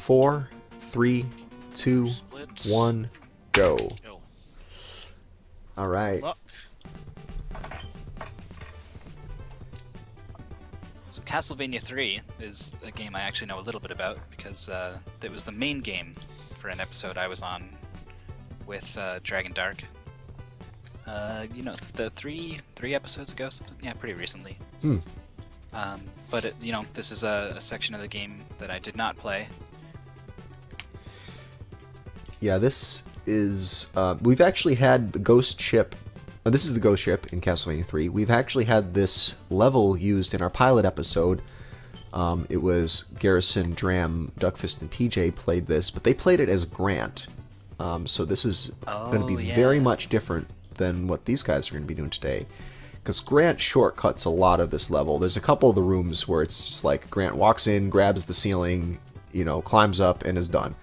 4, 3, 2, Splits. 1, go. Go. All right. Luck. So Castlevania III is a game I actually know a little bit about because it was the main game for an episode I was on with Dragondarch. You know, the three episodes ago, something. Yeah, pretty recently. But it, you know, this is a section of the game that I did not play. Yeah, this is... we've actually had the ghost ship... this is the ghost ship in Castlevania 3. We've actually had this level used in our pilot episode. It was Garrison, Dram, Duckfist, and PJ played this, but they played it as Grant. So this is going to be very much different than what these guys are going to be doing today. Because Grant shortcuts a lot of this level. There's a couple of the rooms where it's just like Grant walks in, grabs the ceiling, you know, climbs up, and is done.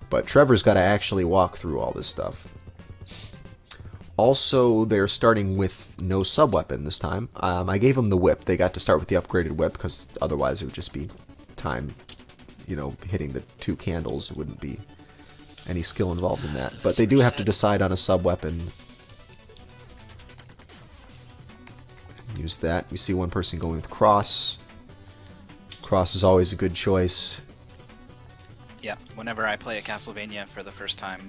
But Trevor's got to actually walk through all this stuff. Also, they're starting with no sub-weapon this time. I gave them the whip. They got to start with the upgraded whip because otherwise it would just be time, you know, hitting the 2 candles. It wouldn't be any skill involved in that. But they do have to decide on a sub-weapon. Use that. We see one person going with Cross. Cross is always a good choice. Yeah, whenever I play a Castlevania for the first time,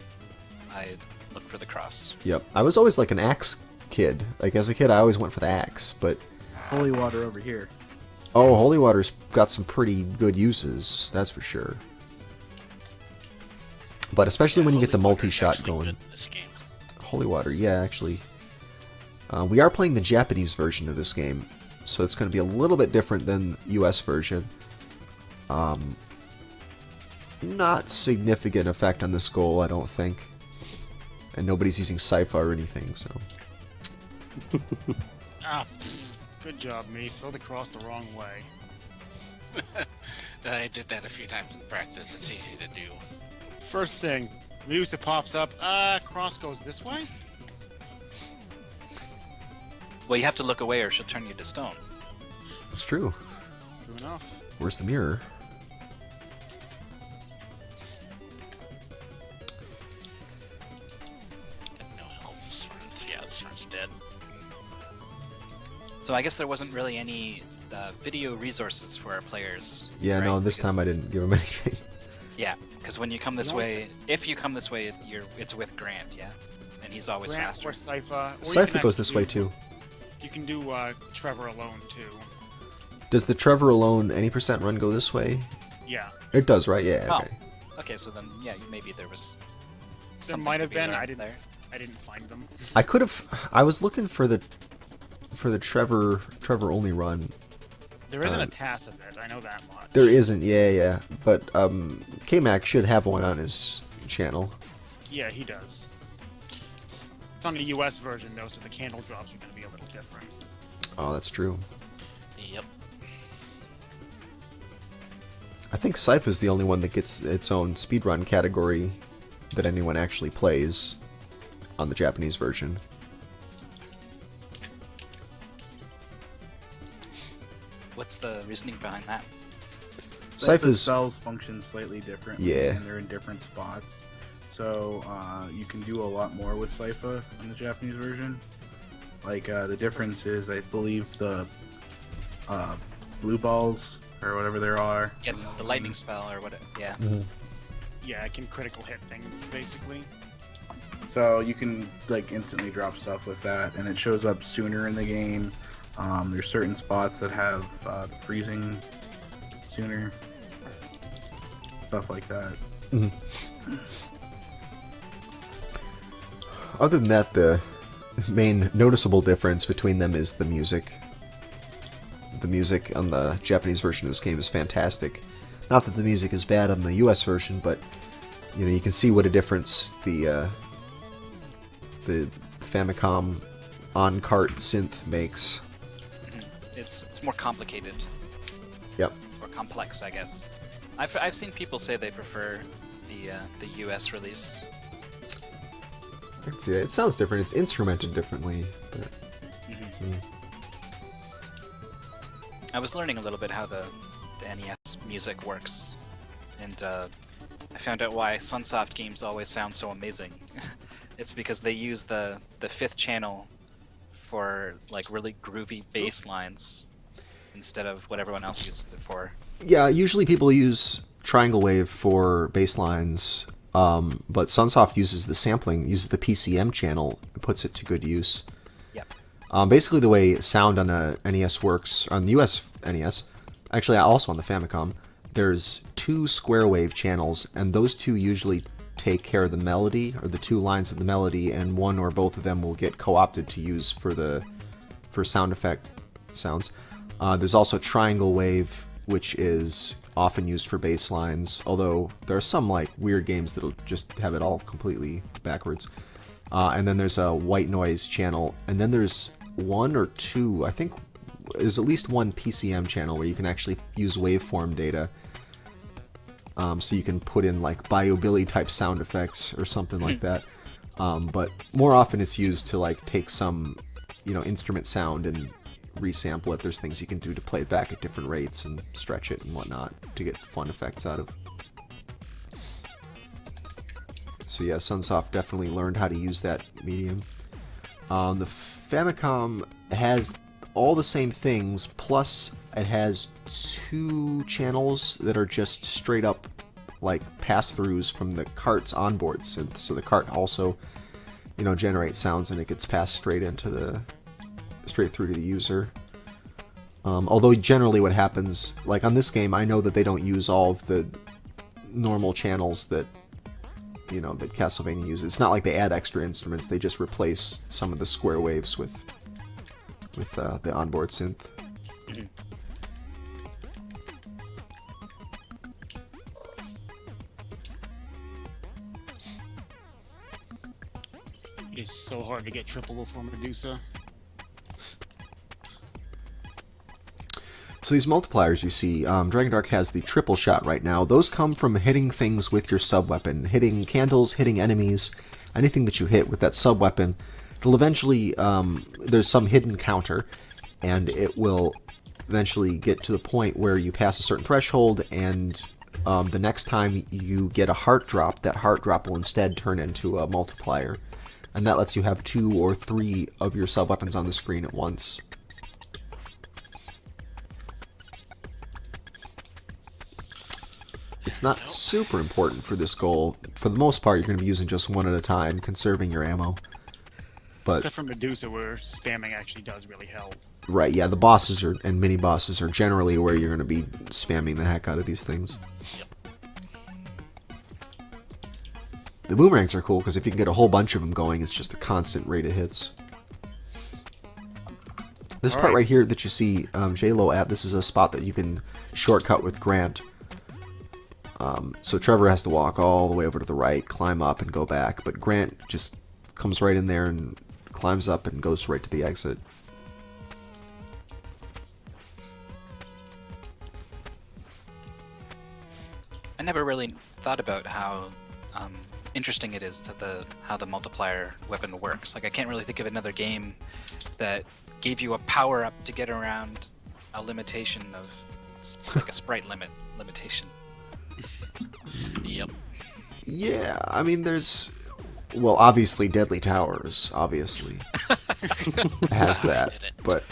I look for the Cross. Yep. I was always like an axe kid. Like as a kid I always went for the axe, but... Holy water over here. Oh, Holy Water's got some pretty good uses, that's for sure. But especially when you get the multi-shot going. Holy Water, yeah, actually. We are playing the Japanese version of this game, so it's going to be a little bit different than US version. Not significant effect on this goal, I don't think. And nobody's using Sypha or anything, so... Good job, me. Throw the cross the wrong way. I did that a few times in practice. It's easy to do. First thing, music pops up. Cross goes this way? Well, you have to look away or she'll turn you to stone. It's true. True enough. Where's the mirror? No health. This one's, yeah, this one's dead. So I guess there wasn't really any video resources for our players. Yeah, right? no, this time I didn't give him anything. Yeah, because when you come this way, if you come this way, it's with Grant, yeah, and he's always Grant faster. or Sypha. Sypha goes this way too. You can do Trevor alone too. Does the Trevor alone any % run go this way? Yeah. It does, right? Yeah, Oh. okay. Okay, so then, yeah, maybe there was There something might to have be been. learned there. I didn't find them. I was looking for the Trevor only run. There isn't a TAS of it. I know that much. There isn't, yeah. But K-Mac should have one on his channel. Yeah, he does. It's on the US version though, so the candle drops are going to be a little different. Oh, that's true. Yep. I think Sypha's the only one that gets its own speedrun category that anyone actually plays on the Japanese version. What's the reasoning behind that? Sypha's spells function slightly different. Yeah. And they're in different spots. So you can do a lot more with Sypha in the Japanese version. Like the difference is, I believe the blue balls or whatever there are. Yeah, the lightning spell or what? Yeah. Yeah, I can critical hit things basically. So you can like instantly drop stuff with that, and it shows up sooner in the game. There's certain spots that have freezing sooner, stuff like that. Other than that, the main noticeable difference between them is the music. The music on the Japanese version of this game is fantastic. Not that the music is bad on the US version, but you know, you can see what a difference the Famicom on-cart synth makes. It's more complicated. Yep. Or complex, I guess. I've seen people say they prefer the US release. Yeah, it sounds different. It's instrumented differently. But, I was learning a little bit how the NES music works, and I found out why Sunsoft games always sound so amazing. It's because they use the fifth channel for like really groovy bass lines instead of what everyone else uses it for. Yeah, usually people use triangle wave for bass lines, but Sunsoft uses the sampling, uses the PCM channel, and puts it to good use. Yep. Basically, the way sound on a NES works, on the US NES, actually also on the Famicom, there's 2 square wave channels, and those 2 usually take care of the melody, or the 2 lines of the melody, and one or both of them will get co-opted to use for sound effect sounds. There's also triangle wave, which is often used for bass lines, although there are some like weird games that'll just have it all completely backwards. And then there's a white noise channel, and then there's 1 or 2, I think there's at least 1 PCM channel where you can actually use waveform data. So you can put in like Bio-Billy type sound effects or something like that. But more often it's used to like take some, instrument sound and resample it. There's things you can do to play it back at different rates and stretch it and whatnot to get fun effects out of. So yeah, Sunsoft definitely learned how to use that medium. The Famicom has all the same things, plus it has 2 channels that are just straight up like pass-throughs from the cart's onboard synth. So the cart also, generates sounds, and it gets passed straight through to the user. Although generally what happens, like on this game, I know that they don't use all of the normal channels that that Castlevania uses. It's not like they add extra instruments; they just replace some of the square waves with the onboard synth. Mm-hmm. It's so hard to get triple before Medusa. So these multipliers you see, Dragondarch has the triple shot right now. Those come from hitting things with your sub-weapon. Hitting candles, hitting enemies, anything that you hit with that sub-weapon. It'll eventually, there's some hidden counter, and it will eventually get to the point where you pass a certain threshold, and the next time you get a heart drop, that heart drop will instead turn into a multiplier. And that lets you have 2 or 3 of your sub-weapons on the screen at once. It's not super important for this goal. For the most part, you're going to be using just one at a time, conserving your ammo. But Except for Medusa, where spamming actually does really help. right, yeah, the bosses and mini-bosses are generally where you're going to be spamming the heck out of these things. The boomerangs are cool, because if you can get a whole bunch of them going, it's just a constant rate of hits. This part right here that you see J-Lo at, this is a spot that you can shortcut with Grant. So Trevor has to walk all the way over to the right, climb up, and go back. But Grant just comes right in there and climbs up and goes right to the exit. I never really thought about how interesting it is to how the multiplier weapon works. Like, I can't really think of another game that gave you a power up to get around a limitation of like a sprite limitation. Yep. Yeah, I mean, there's... Well, obviously, Deadly Towers, obviously, has that. But,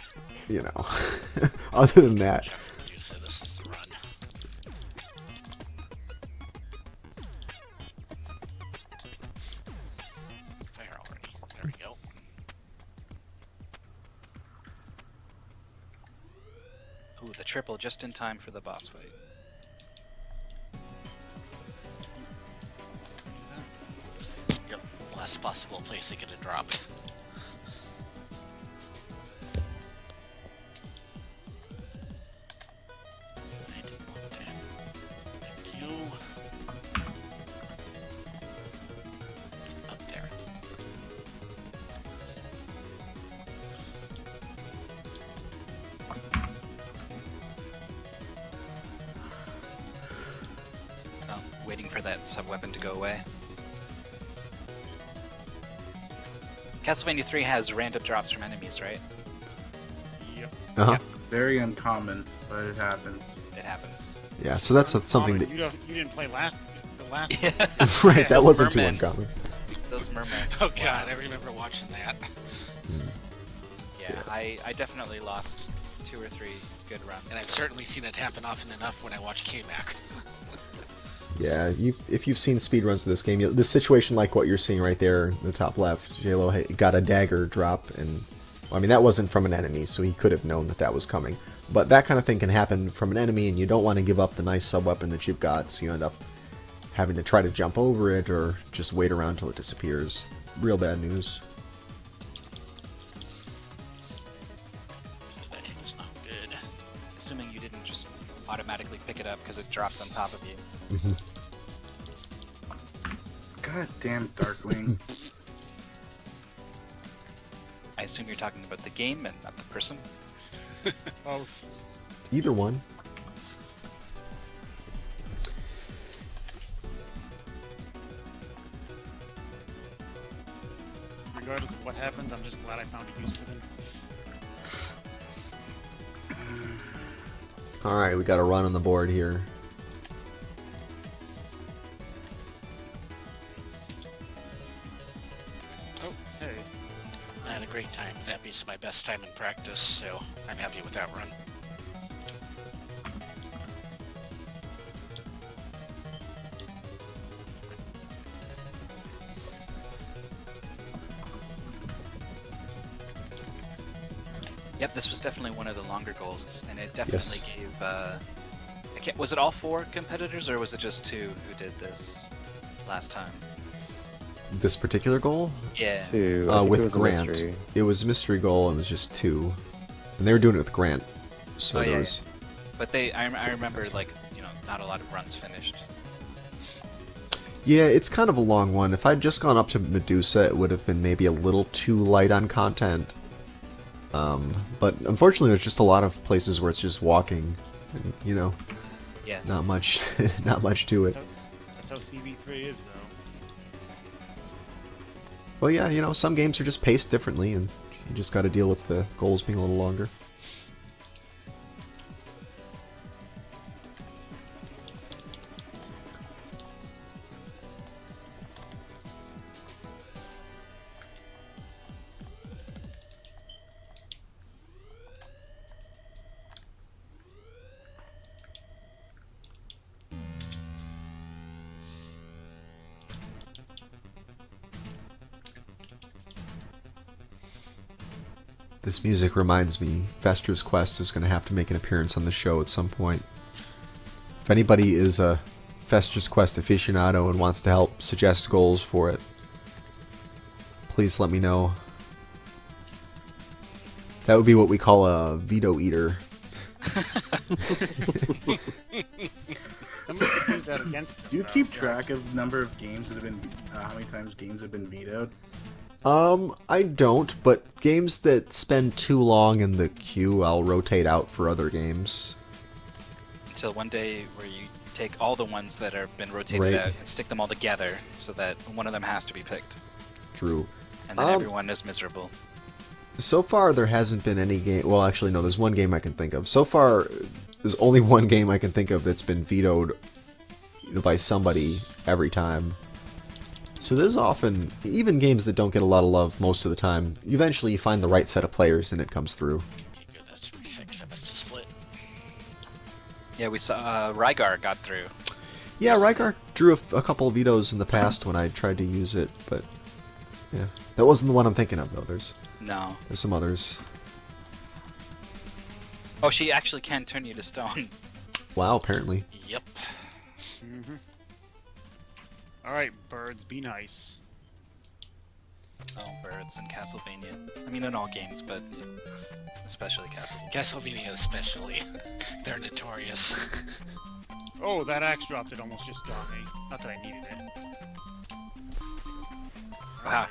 other than that... You said this is the run. Fire already. There we go. Ooh, the triple just in time for the boss fight. Yep. Last possible place they could have dropped. Thank you. Up there. Oh, waiting for that sub-weapon to go away. Castlevania 3 has random drops from enemies, right? Yep. Uh-huh. Yep. Very uncommon, but it happens. It happens. Yeah, so that's something that... You didn't play the the last Yeah. one. Right, that wasn't too Merman. uncommon. Those mermen. Oh god, I remember watching that. Yeah, I definitely lost 2 or 3 good runs. And I've certainly seen it happen often enough when I watch K-Mac. Yeah, if you've seen speedruns of this game, this situation like what you're seeing right there in the top left, J-Lo got a dagger drop, and I mean that wasn't from an enemy, so he could have known that was coming. But that kind of thing can happen from an enemy, and you don't want to give up the nice sub-weapon that you've got, so you end up having to try to jump over it or just wait around until it disappears. Real bad news. That thing was not good. Assuming you didn't just automatically pick it up because it dropped on top of you. God damn Darkwing. I assume you're talking about the game and not the person. Both. Either one. Regardless of what happens, I'm just glad I found a use for them. Alright, we got a run on the board here. Oh, hey. I had a great time. That beats my best time in practice, so I'm happy with that run. Yep, this was definitely one of the longer goals, and it definitely Yes. gave. Was it all 4 competitors, or was it just 2 who did this last time? This particular goal? Yeah. Two. I think it With was a Grant. mystery. It was a mystery goal, and it was just 2. And they were doing it with Grant. So Oh, there yeah, was... But I remember, like, not a lot of runs finished. Yeah, it's kind of a long one. If I'd just gone up to Medusa, it would have been maybe a little too light on content. But unfortunately, there's just a lot of places where it's just walking, and, Yeah. not much, not much to it. That's how CV3 is, though. Well, yeah, some games are just paced differently, and you just got to deal with the goals being a little longer. This music reminds me, Fester's Quest is going to have to make an appearance on the show at some point. If anybody is a Fester's Quest aficionado and wants to help suggest goals for it, please let me know. That would be what we call a veto eater. Somebody could use that against them, Do you though. keep track of number of games that have been, how many times games have been vetoed? I don't, but games that spend too long in the queue, I'll rotate out for other games. Until one day where you take all the ones that have been rotated Right. out and stick them all together so that one of them has to be picked. True. And then everyone is miserable. So far, there hasn't been any game... Well, actually, no, there's one game I can think of. So far, there's only one game I can think of that's been vetoed by somebody every time. So there's often... Even games that don't get a lot of love most of the time, eventually you find the right set of players and it comes through. Okay, good. That's 36. I missed a split. Yeah, we saw Rygar got through. Yeah, Rygar drew a couple of vetoes in the past when I tried to use it, but... Yeah. That wasn't the one I'm thinking of, though. There's some others. Oh, she actually can turn you to stone. Wow, apparently. Yep. Alright, birds, be nice. Oh, birds in Castlevania. I mean, in all games, but especially Castlevania. Castlevania especially. They're notorious. Oh, that axe drop did almost just got me. Not that I needed it. Wow.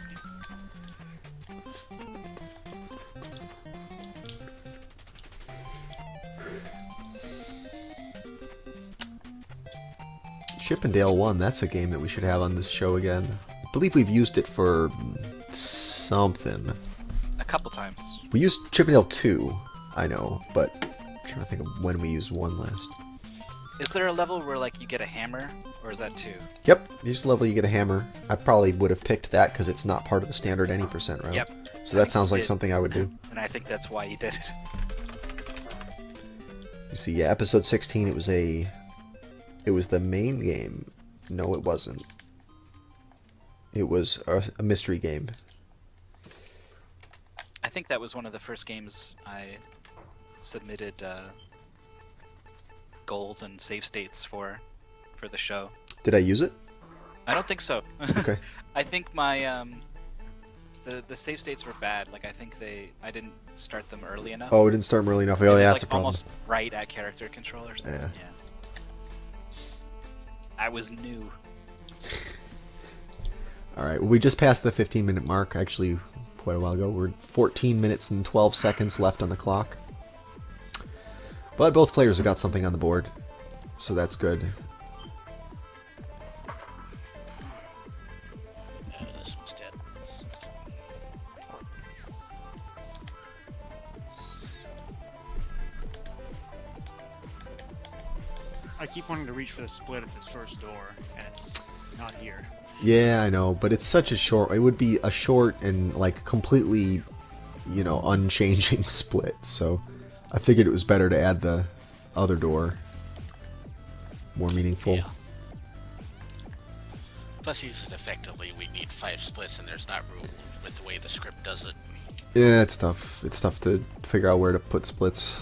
Chippendale 1, that's a game that we should have on this show again. I believe we've used it for something. A couple times. We used Chippendale 2, I know, but I'm trying to think of when we used 1 last. Is there a level where, like, you get a hammer, Or is that 2? Yep, each level you get a hammer. I probably would have picked that because it's not part of the standard any percent route. Yep. So that sounds like something I would do. And I think that's why you did it. You see, yeah, episode 16, it was the main game. No, it wasn't. It was a mystery game. I think that was one of the first games I submitted goals and save states for the show. Did I use it? I don't think so. Okay. I think my the save states were bad. Like I think I didn't start them early enough. Oh, it didn't start early enough. It Oh, was, yeah, like, that's a problem. almost right at character control or something. Yeah. I was new. Alright, well, we just passed the 15-minute mark, actually, quite a while ago. We're 14 minutes and 12 seconds left on the clock. But both players have got something on the board, so that's good. This one's dead. I keep wanting to reach for the split at this first door, and it's not here. Yeah, I know, but it's such a short... It would be a short and, like, completely, you know, unchanging split, so I figured it was better to add the other door. More meaningful. Yeah. Plus, use it effectively. We need 5 splits, and there's not room with the way the script does it. Yeah, it's tough. It's tough to figure out where to put splits.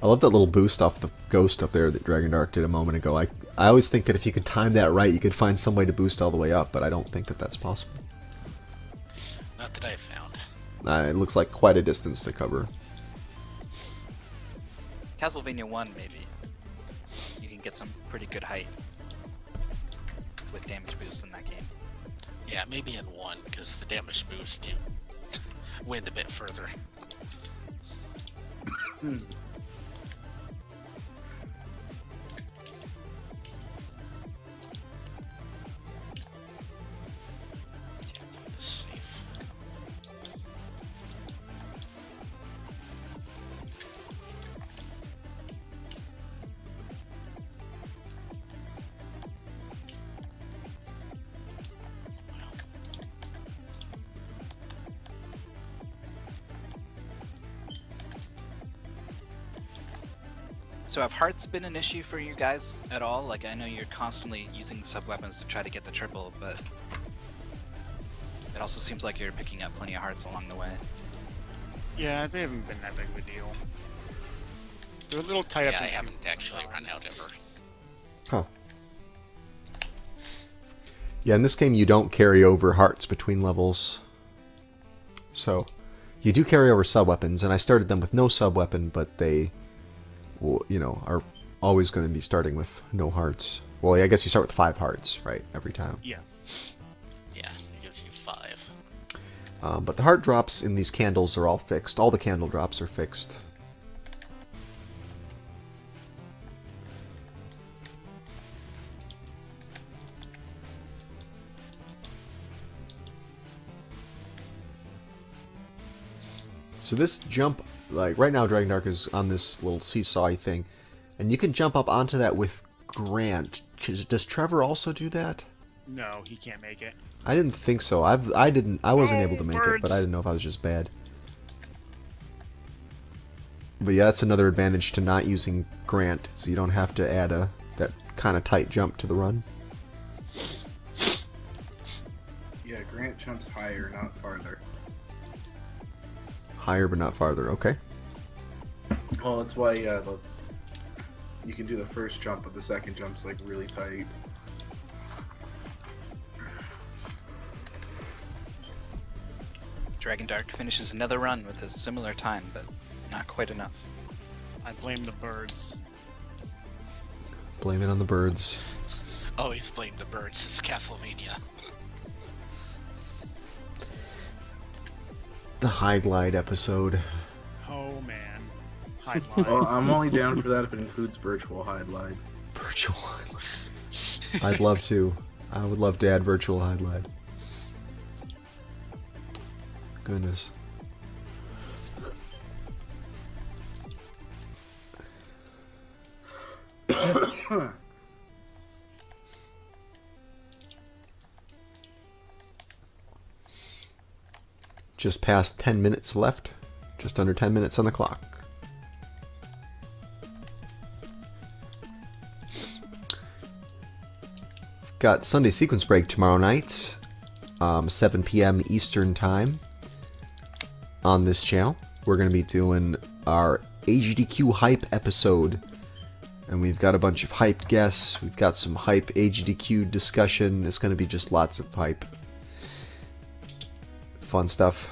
I love that little boost off the ghost up there that Dragondarch did a moment ago. I always think that if you could time that right, you could find some way to boost all the way up, but I don't think that that's possible. Not that I've found. It looks like quite a distance to cover. Castlevania 1, maybe. You can get some pretty good height with damage boosts in that game. Yeah, maybe in 1, because the damage boost you wind a bit further. Can't find the safe. So have hearts been an issue for you guys at all? Like, I know you're constantly using sub-weapons to try to get the triple, but it also seems like you're picking up plenty of hearts along the way. Yeah, they haven't been that big of a deal. They're a little tight up. Yeah, I in the haven't queues actually run sometimes. out ever. Huh. Yeah, in this game you don't carry over hearts between levels. So, you do carry over sub-weapons, and I started them with no sub-weapon, but they, well, you know, are always going to be starting with no hearts. Well, yeah, I guess you start with 5 hearts, right, every time. Yeah. Yeah, it gives you 5. But the heart drops in these candles are all fixed. All the candle drops are fixed. So this jump, like right now Dragondarch is on this little seesaw thing, and you can jump up onto that with Grant. Does Trevor also do that? No, he can't make it. I didn't think so. I wasn't able to make it, but birds. I didn't know if I was just bad. But yeah, that's another advantage to not using Grant, so you don't have to add that kind of tight jump to the run. Yeah, Grant jumps higher, not farther. Higher but not farther, okay. Well, that's why you can do the first jump, but the second jump's like really tight. Dragondarch finishes another run with a similar time, but not quite enough. I blame the birds. Blame it on the birds. Always blame the birds. It's Castlevania. The High Glide episode. Oh man. Hide line. Well, I'm only down for that if it includes virtual hide glide. Virtual I'd love to. I would love to add virtual hide glide. Goodness. Just past 10 minutes left. Just under 10 minutes on the clock. Got Sunday Sequence Break tomorrow night, 7 p.m. Eastern Time on this channel. We're going to be doing our AGDQ hype episode. And we've got a bunch of hyped guests. We've got some hype AGDQ discussion. It's going to be just lots of hype. Fun stuff.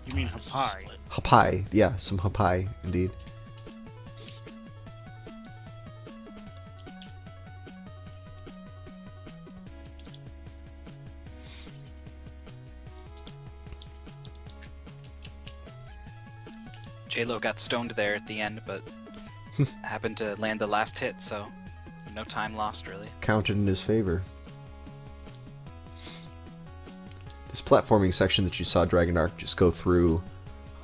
You mean Hapai? Hapai. Yeah, some Hapai, indeed. J-Lo got stoned there at the end, but happened to land the last hit, so no time lost, really. Counted in his favor. This platforming section that you saw Dragondarch just go through,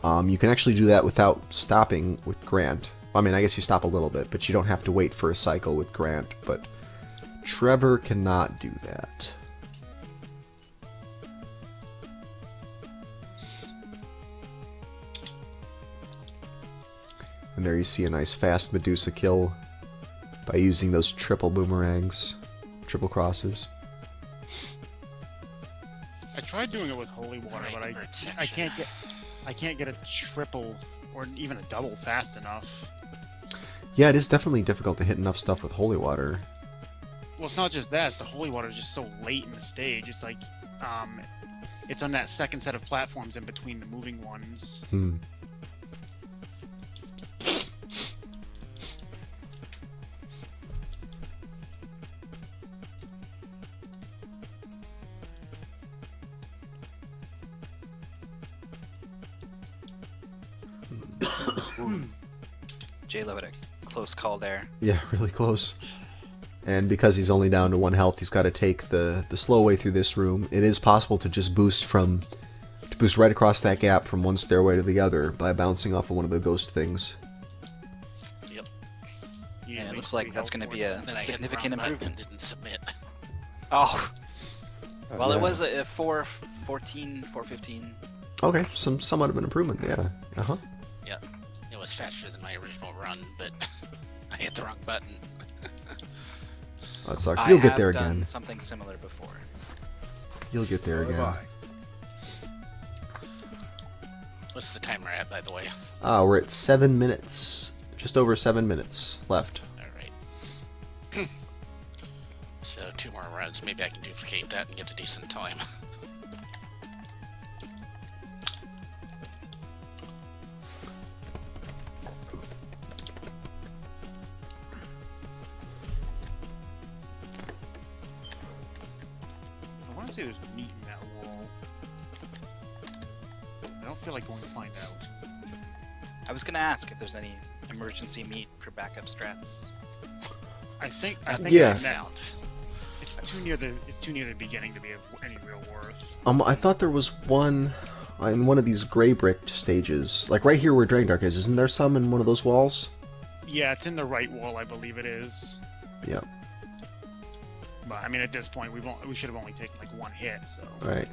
you can actually do that without stopping with Grant. I mean, I guess you stop a little bit, but you don't have to wait for a cycle with Grant, but Trevor cannot do that. And there you see a nice fast Medusa kill by using those triple boomerangs, triple crosses. I tried doing it with holy water, but I can't get a triple or even a double fast enough. Yeah, it is definitely difficult to hit enough stuff with holy water. Well, it's not just that. The holy water is just so late in the stage. It's like, it's on that second set of platforms in between the moving ones. J-Lo had a close call there. Yeah, really close. And because he's only down to 1 health, he's got to take the slow way through this room. It is possible to just boost right across that gap from one stairway to the other by bouncing off of one of the ghost things. Yep. Yeah, it looks like that's going to be a Then I hit the significant wrong button improvement. and didn't submit. Oh, well, yeah. it was a 4:14, 4:15. Okay, somewhat of an improvement, yeah. Uh-huh. Yeah, it was faster than my original run, but I hit the wrong button. That sucks. You'll get there I have again. done something similar before. You'll get there again. Bye. What's the timer at, by the way? We're at 7 minutes. Just over 7 minutes left. Alright. So 2 more runs. Maybe I can duplicate that and get a decent time. I want to say there's meat in that wall. I don't feel like going to find out. I was going to ask if there's any emergency meat for backup strats. I think Yeah. it's found. It's too near the beginning to be of any real worth. I thought there was one in one of these gray bricked stages. Like right here where Dragondarch is. Isn't there some in one of those walls? Yeah, it's in the right wall, I believe it is. Yeah. But I mean, at this point, we should have only taken like 1 hit. So Right.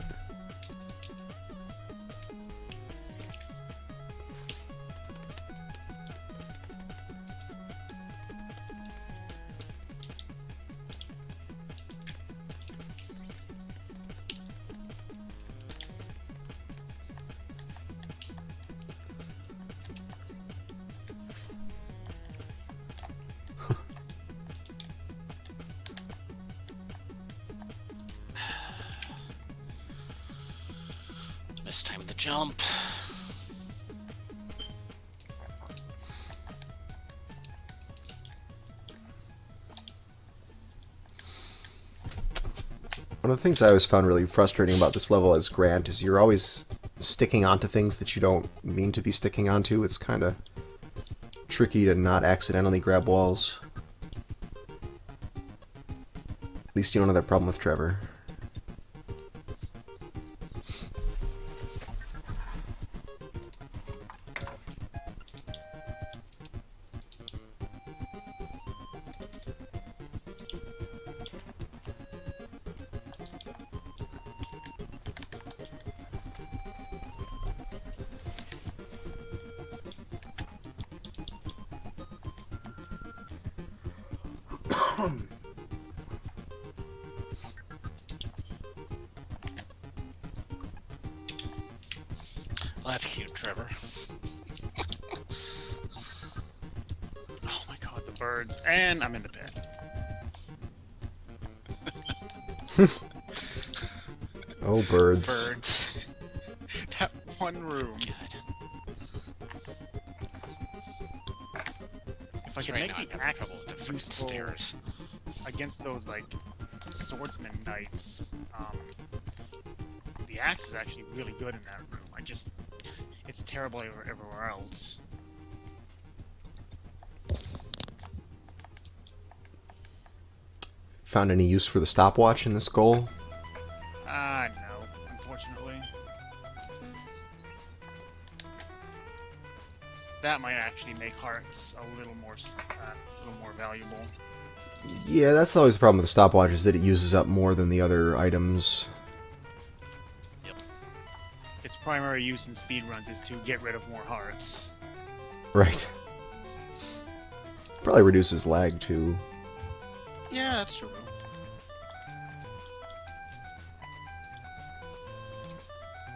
Mistime the jump. One of the things I always found really frustrating about this level as Grant is you're always sticking onto things that you don't mean to be sticking onto. It's kind of tricky to not accidentally grab walls. At least you don't have that problem with Trevor. Well, that's cute, Trevor. Oh my god, the birds. And I'm in the pit. Oh, birds. Birds. That one room. God. If I could Right make now, I'm the having trouble axe with the freaking useful stairs. against those, like, swordsman knights, the axe is actually really good in that room. It's terrible everywhere else. Found any use for the stopwatch in this goal? No, unfortunately. That might actually make hearts a little more valuable. Yeah, that's always the problem with the stopwatch, is that it uses up more than the other items. Its primary use in speedruns is to get rid of more hearts. Right. Probably reduces lag, too. Yeah, that's true.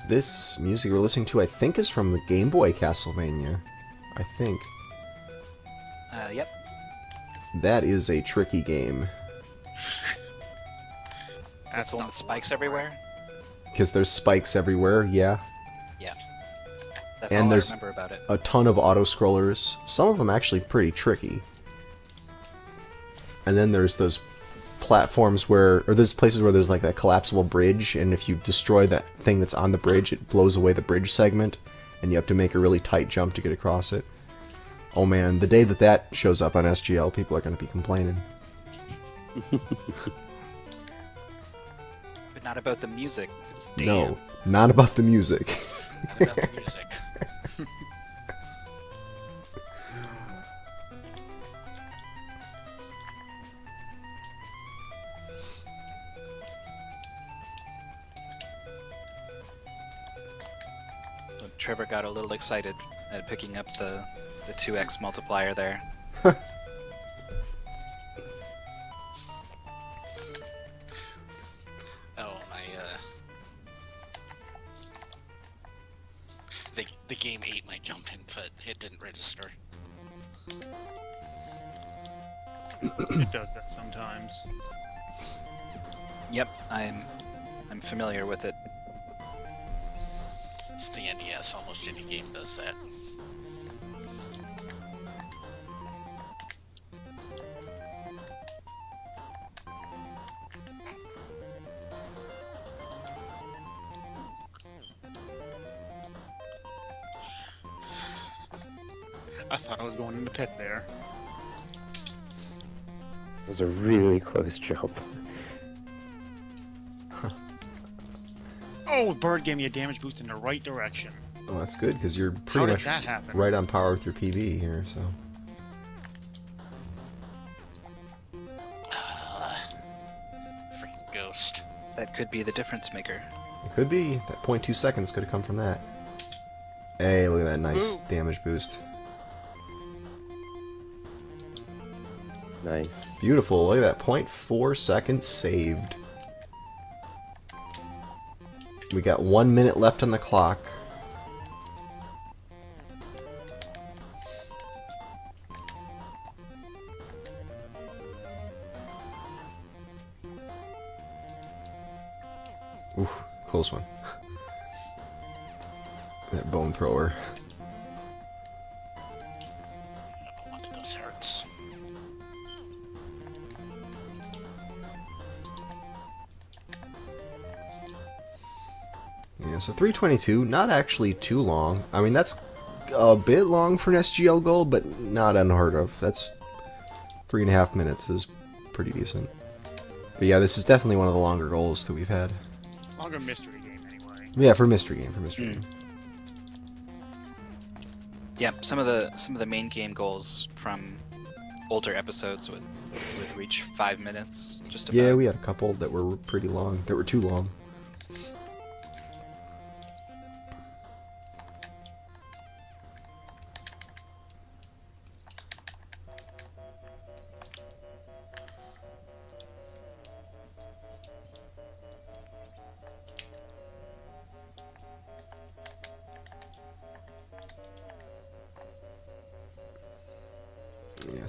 This music we're listening to, I think, is from the Game Boy Castlevania. I think. Yep. That is a tricky game. That's the one with spikes everywhere? Because there's spikes everywhere, yeah. Yeah. That's And all I there's remember about it. a ton of auto-scrollers. Some of them actually pretty tricky. And then there's those platforms where, or there's places where there's like that collapsible bridge, and if you destroy that thing that's on the bridge, it blows away the bridge segment, and you have to make a really tight jump to get across it. Oh man, the day that that shows up on SGL, people are going to be complaining. But not about the music. It's damn. No, not about the music. What about the music? Trevor got a little excited at picking up the 2x multiplier there. Oh, the game ate my jump input. It didn't register. It does that sometimes. Yep, I'm familiar with it. It's the NES. Almost any game does that. I thought I was going in the pit there. It was a really close jump. Oh, bird gave me a damage boost in the right direction. Oh, that's good, because you're How pretty did much that happen? right on par with your PB here, so... Freaking ghost. That could be the difference maker. It could be. That 0.2 seconds could have come from that. Hey, look at that nice Ooh. damage boost. Nice. Beautiful. Look at that. 0.4 seconds saved. We got 1 minute left on the clock. Oof, close one. That bone thrower. I wanted those hearts. Yeah, so 322, not actually too long. I mean, that's a bit long for an SGL goal, but not unheard of. That's 3.5 minutes is pretty decent. But yeah, this is definitely one of the longer goals that we've had. Longer mystery game, anyway. Yeah, for mystery game, game. Yep, some of the main game goals from older episodes would reach 5 minutes, just about. Yeah, we had a couple that were pretty long, that were too long.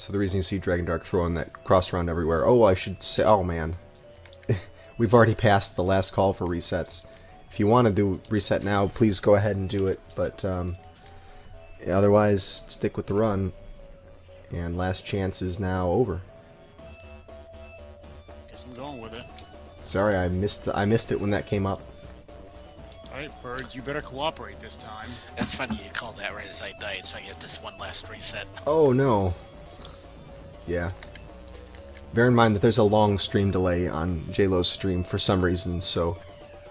So the reason you see Dragondarch throwing that cross around everywhere. Oh, I should say... Oh, man. We've already passed the last call for resets. If you want to do reset now, please go ahead and do it. But otherwise, stick with the run. And last chance is now over. Guess I'm going with it. Sorry, I missed it when that came up. Alright, Birds, you better cooperate this time. That's funny you called that right as I died, so I get this one last reset. Oh, no. Yeah. Bear in mind that there's a long stream delay on JLo's stream for some reason, so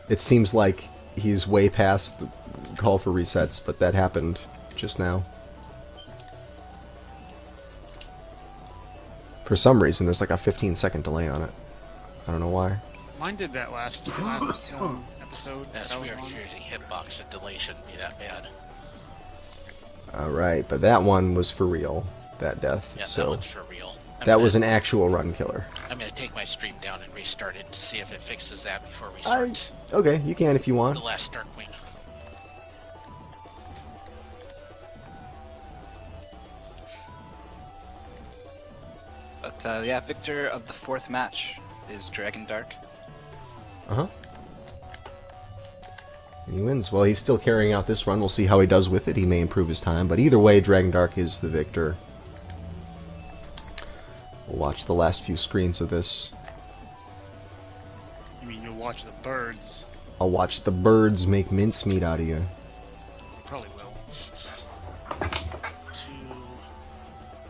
it seems like he's way past the call for resets, but that happened just now. For some reason, there's like a 15-second delay on it. I don't know why. Mine did that last episode. That's that I was weird on. if you're using hitbox, the delay shouldn't be that bad. Alright, but that one was for real, that death. Yeah, that so one's for real. that was an actual run killer. I'm gonna take my stream down and restart it to see if it fixes that before we start Okay, you can if you want. the last Darkwing. But yeah, victor of the 4th match is Dragondarch. Uh-huh. And he wins. Well, he's still carrying out this run. We'll see how he does with it. He may improve his time, but either way, Dragondarch is the victor. We'll watch the last few screens of this. You mean you'll watch the Birds? I'll watch the birds make mincemeat out of you. Probably will.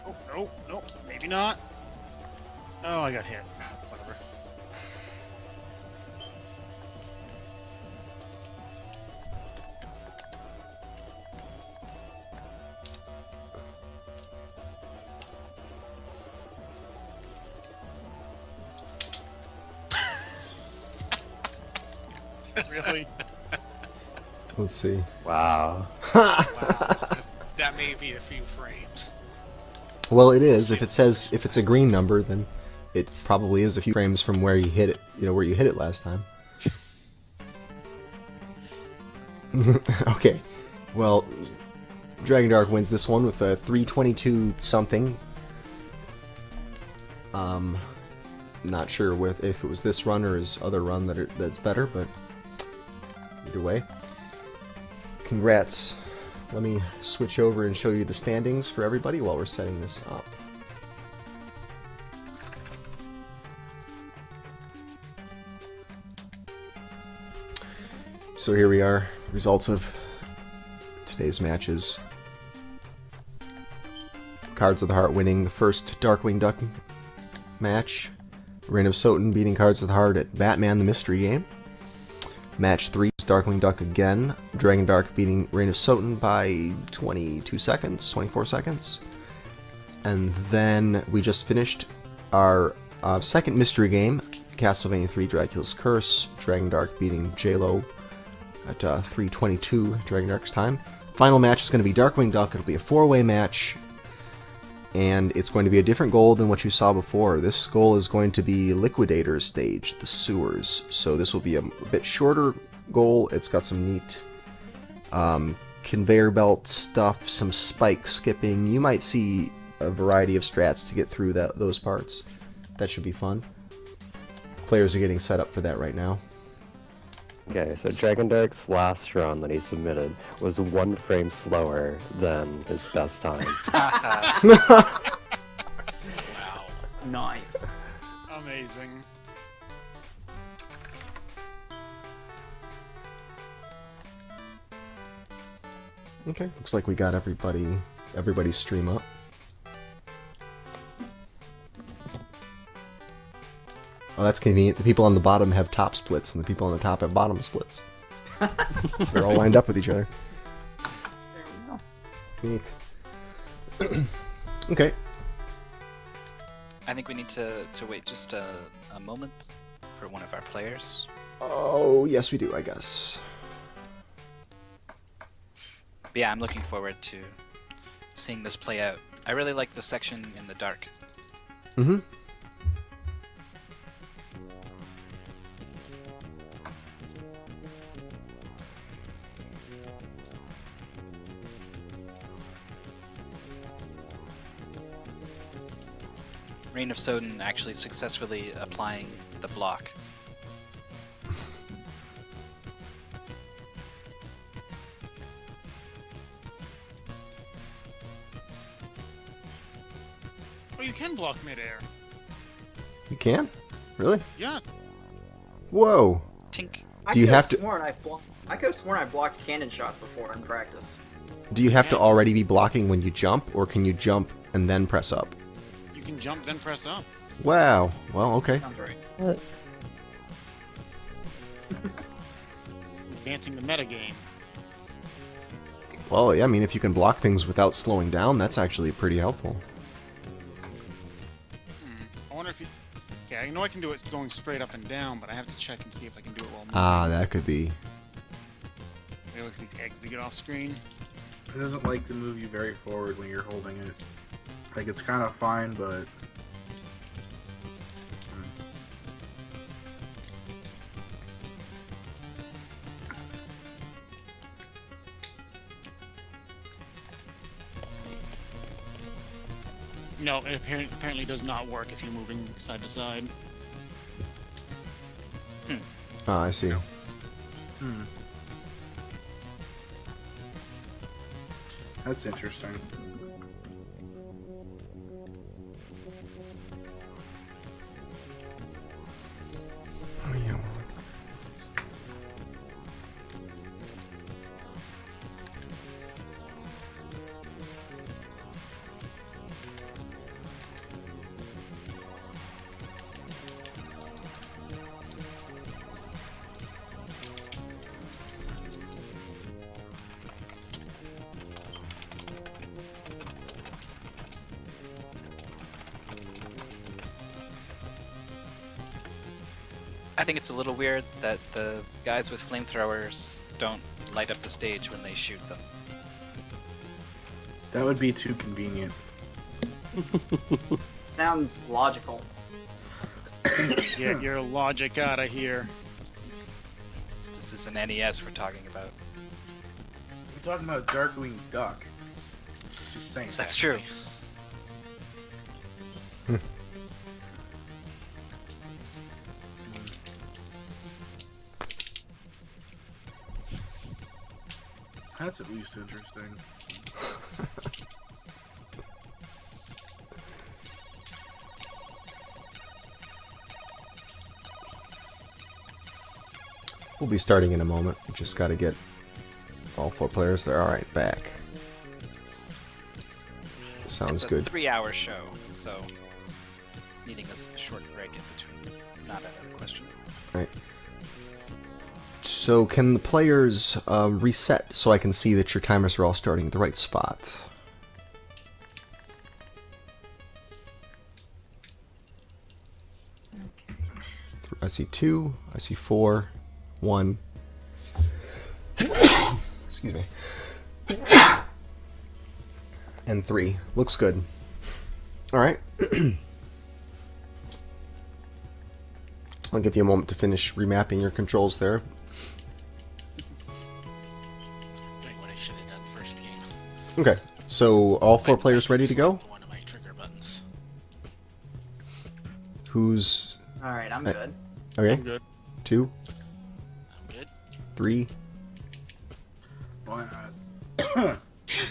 Oh, no, no, maybe not. Oh, I got hit. Whatever. Really? Let's see. Wow. Wow, that may be a few frames. Well, it is. If it says if it's a green number, then it probably is a few frames from where you hit it. You know where you hit it last time. Okay. Well, Dragondarch wins this one with a 322 something. Not sure if it was this run or his other run that's better, but either way, congrats. Let me switch over and show you the standings for everybody while we're setting this up. So here we are, results of today's matches. Cards of the Heart winning the first Darkwing Duck match. RaneOfSOTN beating Cards of the Heart at Batman the Mystery Game. Match 3 is Darkwing Duck again. Dragondarch beating RaneOfSOTN by 22 seconds, 24 seconds. And then we just finished our second mystery game, Castlevania III Dracula's Curse. Dragondarch beating JLo at 3:22 Dragondarch's time. Final match is going to be Darkwing Duck. It'll be a 4-way match. And it's going to be a different goal than what you saw before. This goal is going to be Liquidator's stage, the sewers. So this will be a bit shorter goal. It's got some neat conveyor belt stuff, some spike skipping. You might see a variety of strats to get through those parts. That should be fun. Players are getting set up for that right now. Okay, so Dragondarch's last run that he submitted was 1 frame slower than his best time. Wow. Nice. Amazing. Okay, looks like we got everybody's stream up. Oh, that's convenient. The people on the bottom have top splits, and the people on the top have bottom splits. They're all lined up with each other. There we go. Neat. Okay. I think we need to wait just a moment for one of our players. Oh, yes we do, I guess. But yeah, I'm looking forward to seeing this play out. I really like the section in the dark. Mm-hmm. RaneOfSOTN actually successfully applying the block. Oh, you can block midair. You can? Really? Yeah. Whoa. Tink. Do you have to- I could have sworn I blocked cannon shots before in practice. Do you have to already be blocking when you jump, or can you jump and then press up? You can jump, then press up. Wow. Well, okay. Sounds right. Advancing the metagame. Well, yeah, I mean, if you can block things without slowing down, that's actually pretty helpful. I wonder if you... Okay, I know I can do it going straight up and down, but I have to check and see if I can do it while moving. Ah, that could be. Hey, look at these eggs that get off screen. It doesn't like to move you very forward when you're holding it. Like, it's kind of fine, but... No, it apparently does not work if you're moving side to side. Ah, I see. That's interesting. I think it's a little weird that the guys with flamethrowers don't light up the stage when they shoot them. That would be too convenient. Sounds logical. Get your logic out of here. This is an NES we're talking about. We're talking about Darkwing Duck. Just saying. That's true. That's at least interesting. We'll be starting in a moment. We just got to get all 4 players there. All right, back. Sounds It's a good. 3-hour show, so needing a short break in between, not out of the question. Right. So can the players reset so I can see that your timers are all starting at the right spot? I see 2. I see 4. 1. Excuse me. And 3. Looks good. Alright. I'll give you a moment to finish remapping your controls there. Doing what I should have done first game. Okay, so all 4 I players ready to go? slipped one of my trigger buttons. Who's... Alright, I'm good. Okay, I'm good. 2, I'm good. 3. Why not?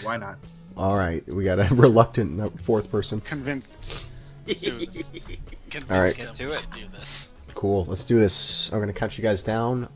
Why not? Alright, we got a reluctant 4th person. Convinced. Let's do this. All right. Convinced Get him to we it. should do this. Cool, let's do this. I'm going to count you guys down.